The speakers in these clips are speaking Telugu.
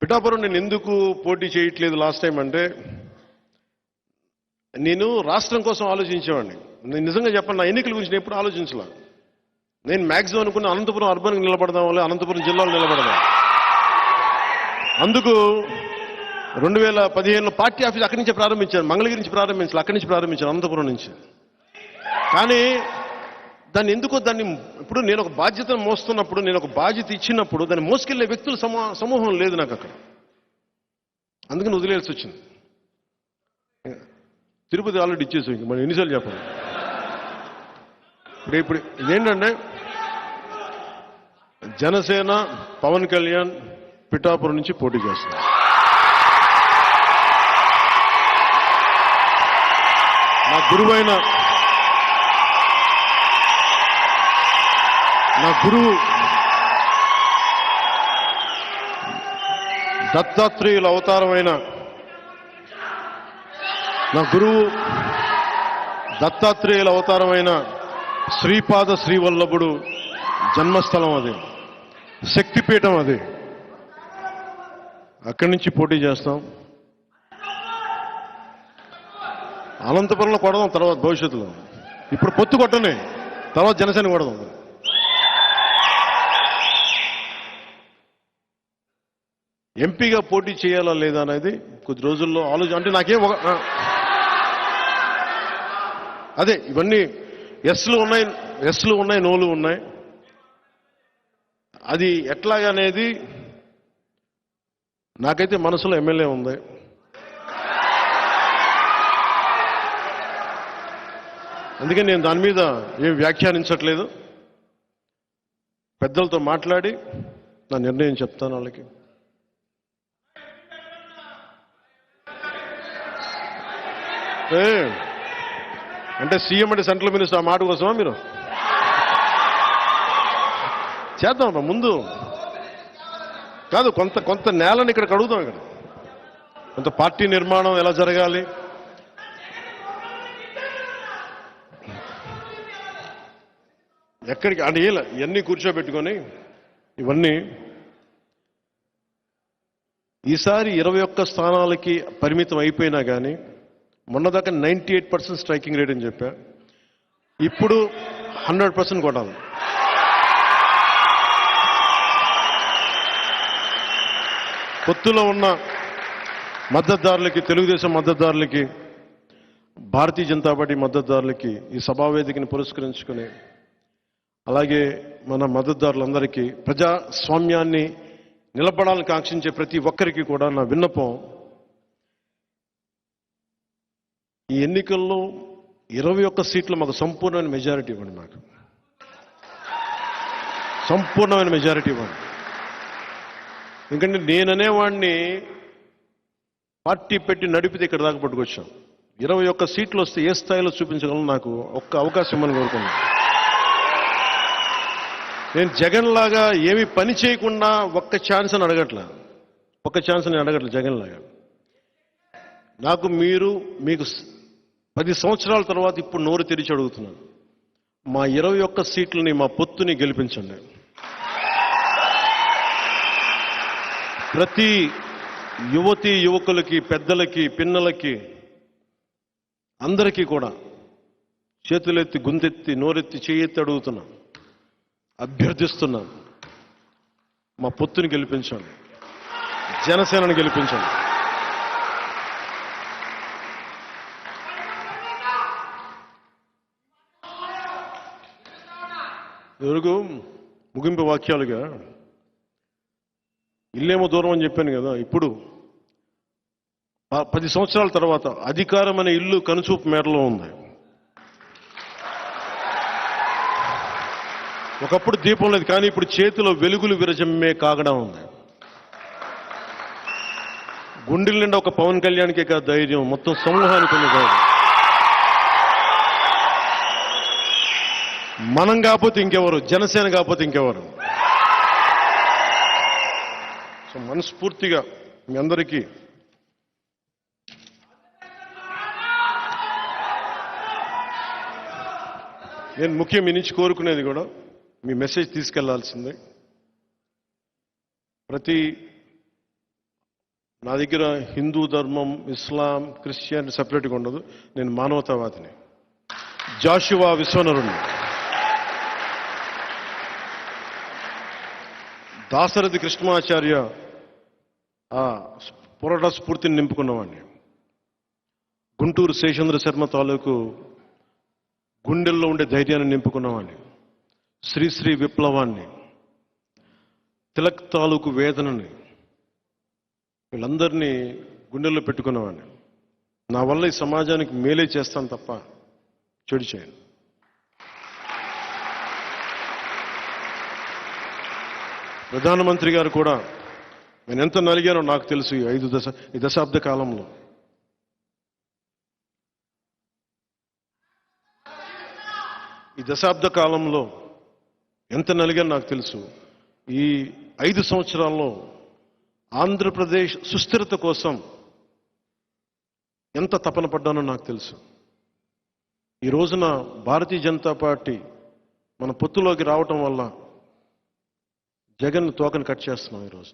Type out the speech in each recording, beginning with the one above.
పిఠాపురం నేను ఎందుకు పోటీ చేయట్లేదు లాస్ట్ టైం అంటే, నేను రాష్ట్రం కోసం ఆలోచించేవాడిని. నేను నిజంగా చెప్పండి, నా ఎన్నికల గురించి నేను ఎప్పుడు ఆలోచించలే. నేను మ్యాక్సిమం అనుకున్న అనంతపురం అర్బన్కి నిలబడదాం, వల్ల అనంతపురం జిల్లాలో నిలబడదాం. అందుకు 2015లో పార్టీ ఆఫీస్ అక్కడి నుంచే ప్రారంభించాను. మంగళగిరి నుంచి ప్రారంభించాలి, అక్కడి నుంచి ప్రారంభించాను, అనంతపురం నుంచి. కానీ దాన్ని ఎందుకో ఇప్పుడు నేను ఒక బాధ్యతను మోస్తున్నప్పుడు, నేను ఒక బాధ్యత ఇచ్చినప్పుడు దాన్ని మోసుకెళ్లే వ్యక్తుల సమూహం లేదు నాకు అక్కడ. అందుకని వదిలేయాల్సి వచ్చింది. తిరుపతి ఆల్రెడీ ఇచ్చేసి మనం ఎన్నిసార్లు చెప్పాలి. ఇప్పుడు ఇదేంటంటే జనసేన పవన్ కళ్యాణ్ పిఠాపురం నుంచి పోటీ చేస్తున్నారు. నా గురువు దత్తాత్రేయుల అవతారమైన శ్రీపాద శ్రీవల్లభుడు జన్మస్థలం అది, శక్తిపీఠం అది. అక్కడి నుంచి పోటీ చేస్తాం. అనంతపురంలో కొడదాం తర్వాత భవిష్యత్తులో. ఇప్పుడు పొత్తు కొట్టనే, తర్వాత జనసేన కొడదాం. ఎంపీగా పోటీ చేయాలా లేదా అనేది కొద్ది రోజుల్లో అంటే నాకేం అదే ఇవన్నీ ఎస్లు ఉన్నాయి, నోలు ఉన్నాయి. అది ఎట్లాగనేది నాకైతే మనసులో ఎమ్మెల్యే ఉంది. అందుకని నేను దాని మీద ఏం వ్యాఖ్యానించట్లేదు. పెద్దలతో మాట్లాడి నా నిర్ణయం చెప్తాను వాళ్ళకి. అంటే సీఎం అంటే సెంట్రల్ మినిస్టర్, ఆ మాట కోసమా మీరు? చేద్దాం ముందు కాదు, కొంత నేలని ఇక్కడ కడుగుతాం. ఇక్కడ కొంత పార్టీ నిర్మాణం ఎలా జరగాలి, ఎక్కడికి అంటే ఇవన్నీ కూర్చోబెట్టుకొని ఇవన్నీ ఈసారి 21 స్థానాలకి పరిమితం అయిపోయినా కానీ మొన్నదాకా 98% స్ట్రైకింగ్ రేట్ అని చెప్పా. ఇప్పుడు 100% కొట్టాలి. పొత్తులో ఉన్న మద్దతుదారులకి, తెలుగుదేశం మద్దతుదారులకి, భారతీయ జనతా పార్టీ మద్దతుదారులకి ఈ సభావేదికని పురస్కరించుకుని, అలాగే మన మద్దతుదారులందరికీ, ప్రజాస్వామ్యాన్ని నిలబడాలని కాంక్షించే ప్రతి ఒక్కరికి కూడా నా విన్నపం, ఈ ఎన్నికల్లో 21 సీట్లు మాకు సంపూర్ణమైన మెజారిటీ ఇవ్వండి. మాకు సంపూర్ణమైన మెజారిటీ ఇవ్వండి. ఎందుకంటే నేననేవాడిని పార్టీ పెట్టి నడిపితే ఇక్కడ దాకా పట్టుకొచ్చాం. 21 సీట్లు వస్తే ఏ స్థాయిలో చూపించగలను, నాకు ఒక్క అవకాశం ఇవ్వని కోరుకున్నాను. నేను జగన్ లాగా ఏమి పని చేయకుండా ఒక్క ఛాన్స్ అని అడగట్లా, జగన్ లాగా. నాకు మీకు 10 సంవత్సరాల తర్వాత ఇప్పుడు నోరు తెరిచి అడుగుతున్నాను, మా 21 సీట్లని, మా పొత్తుని గెలిపించండి. ప్రతి యువతి యువకులకి, పెద్దలకి, పిన్నలకి, అందరికీ కూడా చేతులెత్తి, గుంతెత్తి, నోరెత్తి, చేయెత్తి అడుగుతున్నా, అభ్యర్థిస్తున్నాను, మా పొత్తుని గెలిపించండి, జనసేనని గెలిపించండి. ఎవరికి ముగింపు వాక్యాలుగా ఇల్లేమో దూరం అని చెప్పాను కదా. ఇప్పుడు 10 సంవత్సరాల తర్వాత అధికారం అనే ఇల్లు కనుచూపు మేరలో ఉంది. ఒకప్పుడు దీపం లేదు, కానీ ఇప్పుడు చేతిలో వెలుగులు విరజమ్మే కాగడం ఉంది. గుండెల నిండా ఒక పవన్ కళ్యాణ్కే కాదు ధైర్యం, మొత్తం సమూహానికి ఉంది ధైర్యం. మనం కాకపోతే ఇంకెవరు, జనసేన కాకపోతే ఇంకెవరు. సో మనస్ఫూర్తిగా మీ అందరికీ నేను ముఖ్యం మీ నుంచి కోరుకునేది కూడా, మీ మెసేజ్ తీసుకెళ్లాల్సిందే. ప్రతి నా దగ్గర హిందూ ధర్మం, ఇస్లాం, క్రిస్టియన్ సెపరేట్గా ఉండదు. నేను మానవతావాదిని, జాషువా విశ్వనరుణ్ణి. దాశరథి కృష్ణమాచార్య ఆ పోరాట స్ఫూర్తిని నింపుకున్నవాడిని. గుంటూరు శేషేంద్ర శర్మ తాలూకు గుండెల్లో ఉండే ధైర్యాన్ని నింపుకున్నవాడిని. శ్రీశ్రీ విప్లవాన్ని, తిలక్ తాలూకు వేదనని, వీళ్ళందరినీ గుండెల్లో పెట్టుకున్నవాడిని. నా వల్ల ఈ సమాజానికి మేలే చేస్తాను తప్ప చెడు చేయను. ప్రధానమంత్రి గారు కూడా నేను ఎంత నలిగానో నాకు తెలుసు. ఈ దశాబ్ద కాలంలో ఎంత నలిగానో నాకు తెలుసు. ఈ 5 సంవత్సరాల్లో ఆంధ్రప్రదేశ్ సుస్థిరత కోసం ఎంత తపన పడ్డానో నాకు తెలుసు. ఈ రోజున భారతీయ జనతా పార్టీ మన పొత్తులోకి రావటం వల్ల జగన్ తోకను కట్ చేస్తున్నాం ఈరోజు.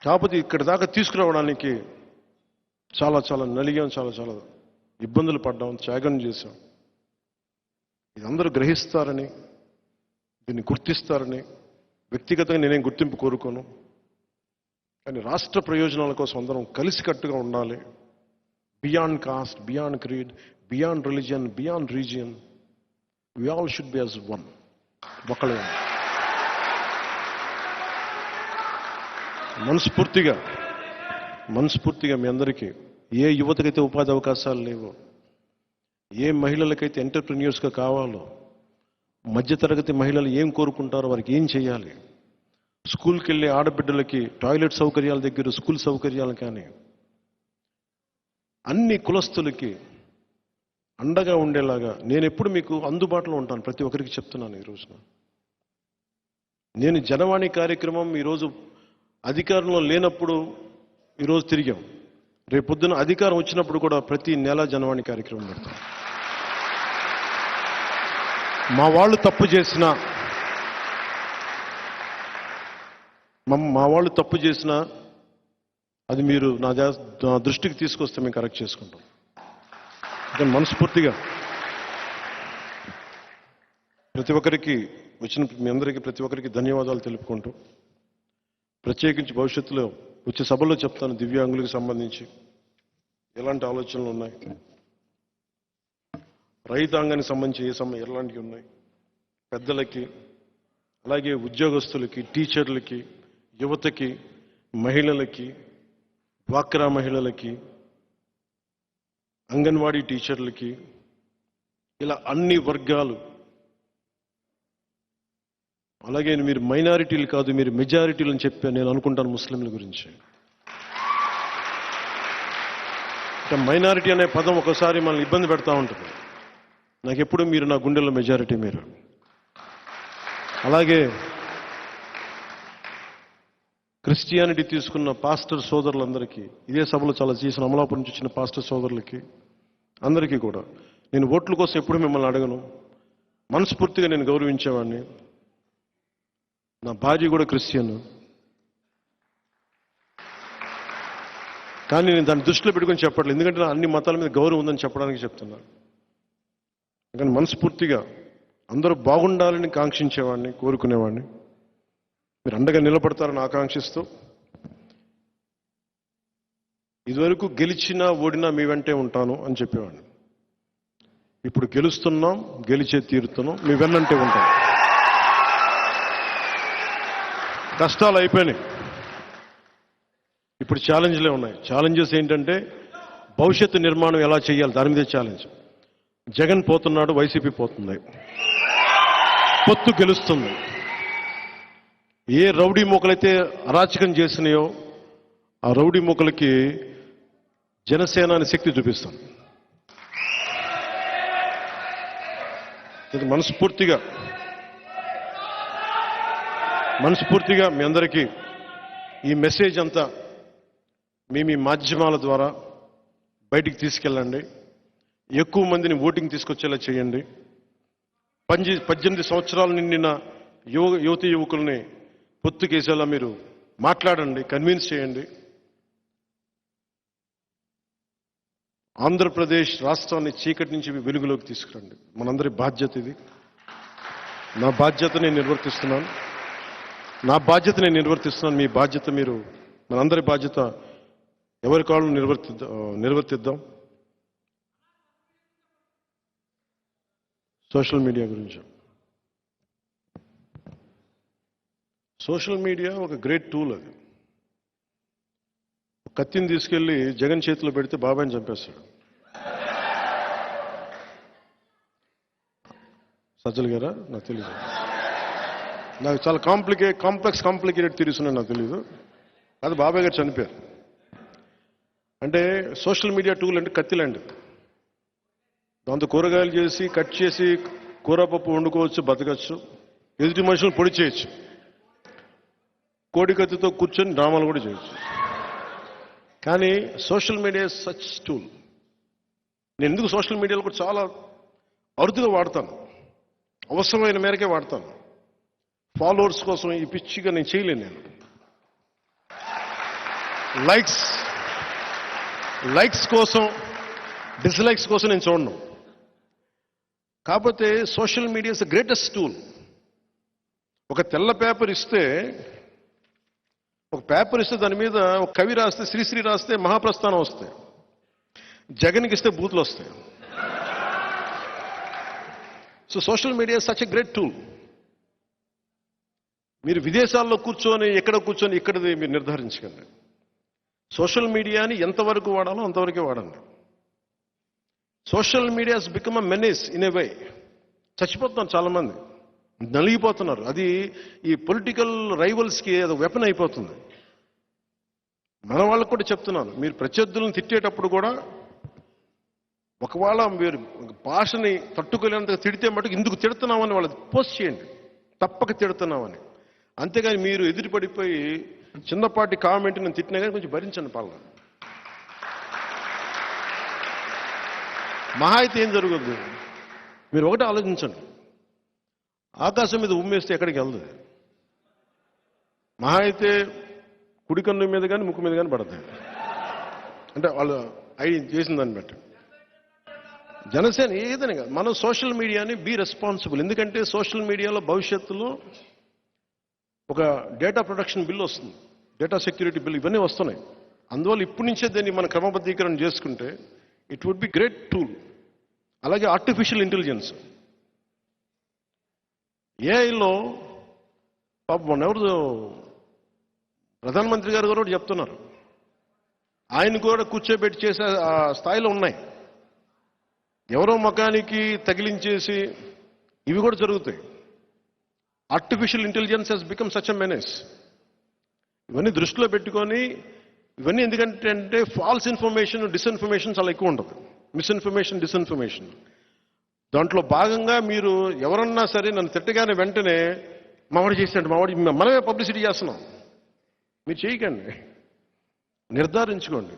కాకపోతే ఇక్కడి దాకా తీసుకురావడానికి చాలా చాలా నలిగాం, చాలా చాలా ఇబ్బందులు పడ్డాం, త్యాగం చేశాం. ఇది అందరూ గ్రహిస్తారని, దీన్ని గుర్తిస్తారని వ్యక్తిగతంగా నేనేం గుర్తింపు కోరుకోను. కానీ రాష్ట్ర ప్రయోజనాల కోసం అందరం కలిసికట్టుగా ఉండాలి. Beyond caste, beyond creed, beyond religion, beyond region, we all should be as one. ఒకళ్ళే. మనస్ఫూర్తిగా మీ అందరికీ, ఏ యువతకైతే ఉపాధి అవకాశాలు లేవో, ఏ మహిళలకైతే ఎంటర్ప్రెన్యూర్స్గా కావాలో, మధ్యతరగతి మహిళలు ఏం కోరుకుంటారో వారికి ఏం చేయాలి, స్కూల్కి వెళ్ళే ఆడబిడ్డలకి టాయిలెట్ సౌకర్యాల దగ్గర స్కూల్ సౌకర్యాలు కానీ, అన్ని కులస్తులకి అండగా ఉండేలాగా నేను ఎప్పుడు మీకు అందుబాటులో ఉంటాను. ప్రతి ఒక్కరికి చెప్తున్నాను. ఈ రోజున నేను జనవాణి కార్యక్రమం ఈరోజు అధికారంలో లేనప్పుడు ఈరోజు తిరిగాం. రేపొద్దున అధికారం వచ్చినప్పుడు కూడా ప్రతి నెల జనవాణి కార్యక్రమం పెడతాం. మా వాళ్ళు తప్పు చేసినా అది మీరు నా దృష్టికి తీసుకొస్తే మేము కరెక్ట్ చేసుకుంటాం. అంటే మనస్ఫూర్తిగా ప్రతి ఒక్కరికి వచ్చిన మీ అందరికీ ప్రతి ఒక్కరికి ధన్యవాదాలు తెలుపుకుంటూ, ప్రత్యేకించి భవిష్యత్తులో వచ్చే సభలో చెప్తాను దివ్యాంగులకు సంబంధించి ఎలాంటి ఆలోచనలు ఉన్నాయి, రైతాంగానికి సంబంధించి ఎలాంటివి ఉన్నాయి, పెద్దలకి, అలాగే ఉద్యోగస్తులకి, టీచర్లకి, యువతకి, మహిళలకి, డ్వాక్రా మహిళలకి, అంగన్వాడీ టీచర్లకి, ఇలా అన్ని వర్గాలు. అలాగే మీరు మైనారిటీలు కాదు, మీరు మెజారిటీలు అని చెప్పి నేను అనుకుంటాను ముస్లింల గురించి. అంటే మైనారిటీ అనే పదం ఒకసారి మనల్ని ఇబ్బంది పెడతా ఉంటుంది. నాకు ఎప్పుడు మీరు నా గుండెల్లో మెజారిటీ మీరు. అలాగే క్రిస్టియానిటీ తీసుకున్న పాస్టర్ సోదరులందరికీ, ఇదే సభలో చాలా చేసిన అమలాపురం నుంచి వచ్చిన పాస్టర్ సోదరులకి అందరికీ కూడా నేను ఓట్ల కోసం ఎప్పుడు మిమ్మల్ని అడగను. మనస్ఫూర్తిగా నేను గౌరవించేవాడిని. నా భార్య కూడా క్రిస్టియన్. కానీ నేను దాన్ని దృష్టిలో పెట్టుకొని చెప్పట్లేదు, ఎందుకంటే నా అన్ని మతాల మీద గౌరవం ఉందని చెప్పడానికి చెప్తున్నాను. కానీ మనస్ఫూర్తిగా అందరూ బాగుండాలని కాంక్షించేవాడిని, కోరుకునేవాడిని. మీరు అండగా నిలబడతారని ఆకాంక్షిస్తూ, ఇదివరకు గెలిచినా ఓడినా మీ వెంటే ఉంటాను అని చెప్పేవాడిని. ఇప్పుడు గెలుస్తున్నాం, గెలిచే తీరుతున్నాం, మీ వెన్నంటే ఉంటాం. కష్టాలు అయిపోయినాయి, ఇప్పుడు ఛాలెంజ్లే ఉన్నాయి. ఛాలెంజెస్ ఏంటంటే భవిష్యత్తు నిర్మాణం ఎలా చేయాలి, దాని మీదే ఛాలెంజ్. జగన్ పోతున్నాడు, వైసీపీ పోతుంది, పొత్తు గెలుస్తుంది. ఏ రౌడీ మూకలైతే అరాచకం చేసినాయో ఆ రౌడీ మూకలకి జనసేన అనే శక్తి చూపిస్తాం. ఇది మనస్ఫూర్తిగా మీ అందరికీ ఈ మెసేజ్ అంతా మీ మాధ్యమాల ద్వారా బయటికి తీసుకెళ్ళండి. ఎక్కువ మందిని ఓటింగ్ తీసుకొచ్చేలా చేయండి. 18 సంవత్సరాలు నిండిన యువతి యువకుల్ని పొత్తుకేసేలా మీరు మాట్లాడండి, కన్విన్స్ చేయండి. ఆంధ్రప్రదేశ్ రాష్ట్రాన్ని చీకటి నుంచి వెలుగులోకి తీసుకురండి. మనందరి బాధ్యత ఇది. నా బాధ్యత నేను నిర్వర్తిస్తున్నాను. మీ బాధ్యత మీరు, మనందరి బాధ్యత ఎవరి కాళ్ళు నిర్వర్తిద్దాం. సోషల్ మీడియా గురించి. సోషల్ మీడియా ఒక గ్రేట్ టూల్. అది కత్తిని తీసుకెళ్లి జగన్ చేతిలో పెడితే బాబాయ్ని చంపేస్తాడు. సజ్జల్ గారా? నాకు తెలీదు. నాకు చాలా కాంప్లెక్స్ తీరుస్తున్నాను, నాకు తెలీదు. అది బాబాయ్ గారు చనిపోయారు. అంటే సోషల్ మీడియా టూల్ అంటే కత్తిలాంటి. దాంతో కూరగాయలు చేసి కట్ చేసి కూరపప్పు వండుకోవచ్చు, బతకచ్చు, ఎదుటి మనుషులను పొడి చేయొచ్చు, కోడి కత్తితో కూర్చొని డ్రామాలు కూడా చేయొచ్చు. కానీ సోషల్ మీడియా సచ్ టూల్. నేను ఎందుకు సోషల్ మీడియాలో కూడా చాలా అరుదుగా వాడతాను, అవసరమైన మేరకే వాడతాను. ఫాలోవర్స్ కోసం ఈ పిచ్చిగా నేను చేయలేను. నేను లైక్స్ కోసం, డిస్లైక్స్ కోసం నేను చూడను. కాకపోతే social media is the greatest tool. ఒక తెల్ల పేపర్ ఇస్తే, దాని మీద ఒక కవి రాస్తే, శ్రీశ్రీ రాస్తే మహాప్రస్థానం వస్తాయి. జగన్కి ఇస్తే బూతులు వస్తాయి. So social media such a great tool. మీరు విదేశాల్లో కూర్చొని ఇక్కడది మీరు నిర్ధారించకండి. సోషల్ మీడియాని ఎంతవరకు వాడాలో అంతవరకే వాడండి. Social media has become a menace in a way. చచ్చిపోతున్నారు చాలామంది, నలిగిపోతున్నారు. అది ఈ పొలిటికల్ రైవల్స్కి అది వెపన్ అయిపోతుంది. మన వాళ్ళకు కూడా చెప్తున్నాను, మీరు ప్రత్యర్థులను తిట్టేటప్పుడు కూడా ఒకవేళ మీరు భాషని తట్టుకోలేనంతగా తిడితే మటుకు ఇందుకు తిడుతున్నామని వాళ్ళకి పోస్ట్ చేయండి, తప్పక తిడుతున్నామని. అంతేగాని మీరు ఎదురుపడిపోయి చిన్నపాటి కామెంట్ నేను తిట్టినా కానీ కొంచెం భరించండి. పాలన మహా అయితే ఏం జరగదు. మీరు ఒకటే ఆలోచించండి, ఆకాశం మీద ఉమ్మేస్తే ఎక్కడికి వెళ్తుంది? మహా అయితే కుడి కన్ను మీద కానీ ముక్కు మీద కానీ పడుతుంది. అంటే వాళ్ళు చేసిన దాన్ని బట్టి. జనసేన ఏదైనా కాదు, మనం సోషల్ మీడియాని బీ రెస్పాన్సిబుల్. ఎందుకంటే సోషల్ మీడియాలో భవిష్యత్తులో ఒక డేటా ప్రొటెక్షన్ బిల్ వస్తుంది, డేటా సెక్యూరిటీ బిల్, ఇవన్నీ వస్తున్నాయి. అందువల్ల ఇప్పటి నుంచే దాన్ని మనం క్రమబద్ధీకరణ చేసుకుంటే it would be great tool. అలాగే ఆర్టిఫిషియల్ ఇంటెలిజెన్స్, ఏఐలో పాపం ఎవరు ప్రధానమంత్రి గారు కూడా చెప్తున్నారు, ఆయన కూడా కూర్చోబెట్టి చేసే స్థాయిలో ఉన్నాయి. ఎవరో ముఖానికి తగిలించేసి ఇవి కూడా జరుగుతాయి. Artificial intelligence has become such a menace. ఇవన్నీ దృష్టిలో పెట్టుకొని, ఇవన్నీ ఎందుకంటే ఫాల్స్ ఇన్ఫర్మేషన్, డిస్ఇన్ఫర్మేషన్ చాలా ఎక్కువ ఉంటుంది. Misinformation, disinformation. దాంట్లో భాగంగా మీరు ఎవరన్నా సరే నన్ను తిట్టగానే వెంటనే మావాడు చేసినట్టు, మనమే పబ్లిసిటీ చేస్తున్నాం. మీరు చేయకండి, నిర్ధారించుకోండి.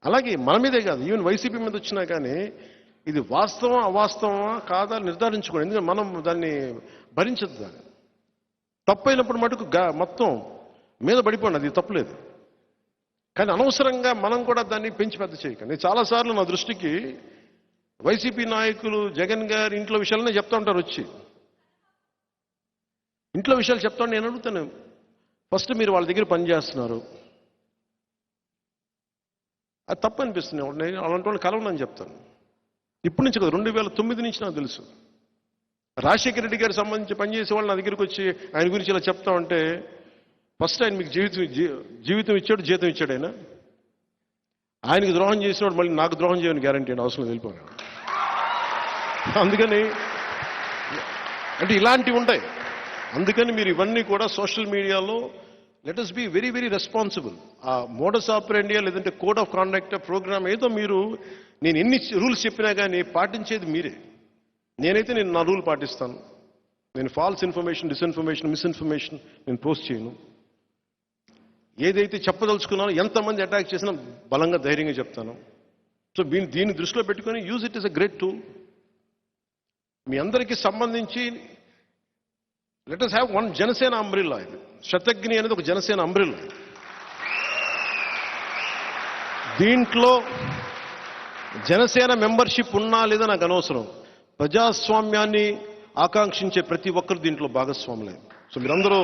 అలాగే మన మీదే కాదు, ఈవెన్ వైసీపీ మీద వచ్చినా కానీ ఇది వాస్తవం అవాస్తవమా కాదా నిర్ధారించుకోండి. ఎందుకంటే మనం దాన్ని భరించద్దు. దాన్ని తప్పైనప్పుడు మటుకు మొత్తం మీద పడిపోండి, అది తప్పులేదు. కానీ అనవసరంగా మనం కూడా దాన్ని పెంచి పెద్ద చేయకండి. చాలాసార్లు నా దృష్టికి వైసీపీ నాయకులు జగన్ గారి ఇంట్లో విషయాలనే చెప్తా ఉంటారు. వచ్చి ఇంట్లో విషయాలు చెప్తా నేను అడుగుతాను, ఫస్ట్ మీరు వాళ్ళ దగ్గర పనిచేస్తున్నారు, అది తప్పు అనిపిస్తుంది. నేను అలాంటి వాళ్ళు కలవనని చెప్తాను. ఇప్పటి నుంచి కదా, 2009 నుంచి నాకు తెలుసు. రాజశేఖర రెడ్డి గారికి సంబంధించి పనిచేసే వాళ్ళు నా దగ్గరికి వచ్చి ఆయన గురించి ఇలా చెప్తా ఉంటే, ఫస్ట్ ఆయన మీకు జీవితం ఇచ్చాడు, జీతం ఇచ్చాడు. ఆయనకి ద్రోహం చేసినవాడు మళ్ళీ నాకు ద్రోహం చేయని గ్యారంటీ అండి, అవసరం వెళ్ళిపోయాను. అందుకని అంటే ఇలాంటివి ఉంటాయి. అందుకని మీరు ఇవన్నీ కూడా సోషల్ మీడియాలో let us be very very responsible. ఆ మోడస్ ఆపరెండి లేదంటే కోడ్ ఆఫ్ కాండక్ట్ ప్రోగ్రామ్ ఏదో మీరు, నేను ఎన్ని రూల్స్ చెప్పినా కానీ పాటించేది మీరే. నేనైతే నా రూల్ పాటిస్తాను. నేను ఫాల్స్ ఇన్ఫర్మేషన్, డిస్ఇన్ఫర్మేషన్, మిస్ఇన్ఫర్మేషన్ నేను పోస్ట్ చేయను. ఏదైతే చెప్పదలుచుకున్నానో, ఎంతమంది అటాక్ చేసినా బలంగా ధైర్యంగా చెప్తాను. సో దీన్ని దృష్టిలో పెట్టుకొని use it is a great tool. మీ అందరికీ సంబంధించి let us have one Janasena umbrella. ఇది శతగ్ని అనేది ఒక జనసేన అంబ్రిల్లా. దీంట్లో జనసేన మెంబర్షిప్ ఉన్నా లేదా నాకు అనవసరం. ప్రజాస్వామ్యాన్ని ఆకాంక్షించే ప్రతి ఒక్కరు దీంట్లో భాగస్వాములే. సో మీరందరూ